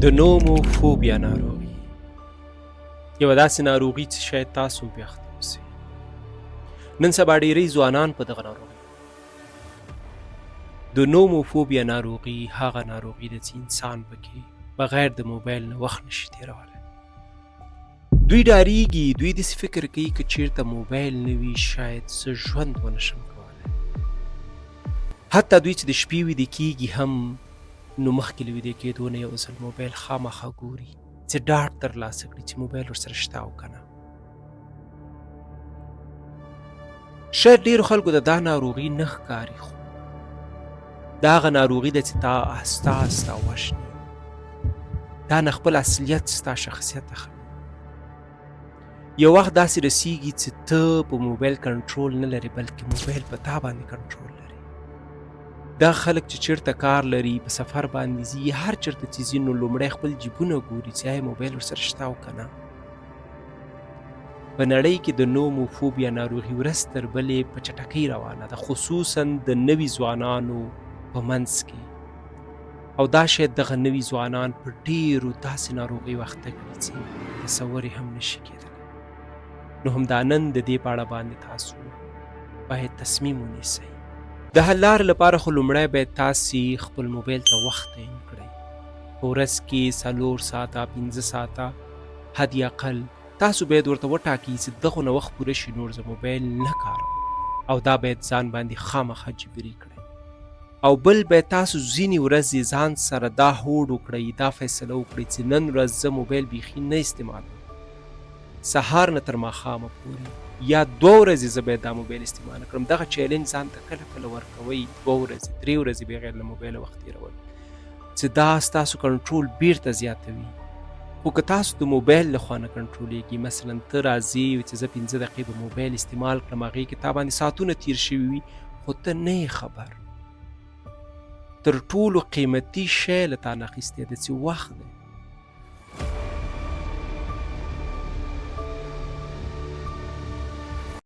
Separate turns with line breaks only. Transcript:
د نوموفوبیا ناروغي یوه داسې ناروغي چې شاید تاسو هم پې اخته اوسئ. نن سبا ډېری ځوانان په دغه ناروغي. د نوموفوبیا ناروغي هغه ناروغي ده چې انسان پکې بغیر د موبایل نه وخت نشي تېرولی. دوی ډارېږي، دوی داسې فکر کوي که چېرته موبایل نه وي شاید زه ژوند ونشم کولی. حتی دوی چې د شپې ویده کېږي هم نو مخکې له ویده کېدو نه یو ځل موبایل خامخا ګوري چې ډاډ ترلاسه کړي چې موبایل ورسره شته او که نه. شاید ډېرو خلکو ته دا ناروغي نه ښکاري، خو دا هغه ناروغي ده چې تا آهسته آهسته وژني. دا نه خپل اصلیت ستا شخصیت اخلي. یو وخت داسې رسیږي چې ته په موبایل کنټرول نه لري بلکې موبایل په تا باندې کنټرول لري. دا خلک چې چېرته کار لري، په سفر باندې ځي، هر چېرته چې ځي نو لومړی خپل جیبونه ګوري چې آیا موبایل ورسره شته او که نه. په نړۍ کې د نوموفوبیا ناروغي ورځ تر بلې په چټکۍ روانه ده، خصوصا د نوي ځوانانو په منځ کې. او دا شاید دغه نوي ځوانان په ډېرو داسې ناروغیو اخته کړي چې تصور یې هم نشي کېدلی. نو همدا نن د دې په اړه باندې تاسو باید تصمیم ونیسئ. د حل لارې لپاره خو لومړی باید تاسې خپل موبایل ته وخت تعیین کړئ. په ورځ کې 4 ساعته 5 ساعته حد اقل تاسو باید ورته وټاکئ چې دغه نه وخت پوره شي نور زه موبایل نه کاروم، او دا باید ځان باندې خامخا جبري کړئ. او بل باید تاسو ځینې ورځې ځان سره دا هوډ وکړئ، دا فیصله وکړئ چې نن ورځ زه موبایل بیخي نه استعمالوم. سهار نه تر ماښامه پورې یا 2 ورځې زه باید دا موبایل استعمال کړم. دغه چیلنج ځان ته کله کله ورکوئ، 2 ورځې 3 ورځې بغیر له موبایله وخت تېرول، چې دا ستاسو کنټرول بیرته زیاتوي. خو که تاسو د موبایل له خوا نه کنټرولېږي، مثلا ته راځې چې زه 5 دقیقې به موبایل استعمال کړم، هغې کې تا باندې ساعتونه تېر شوي وي خو ته نه یې خبر. تر ټولو قیمتي شی له تا نه اخیستی دی چې وخت دی.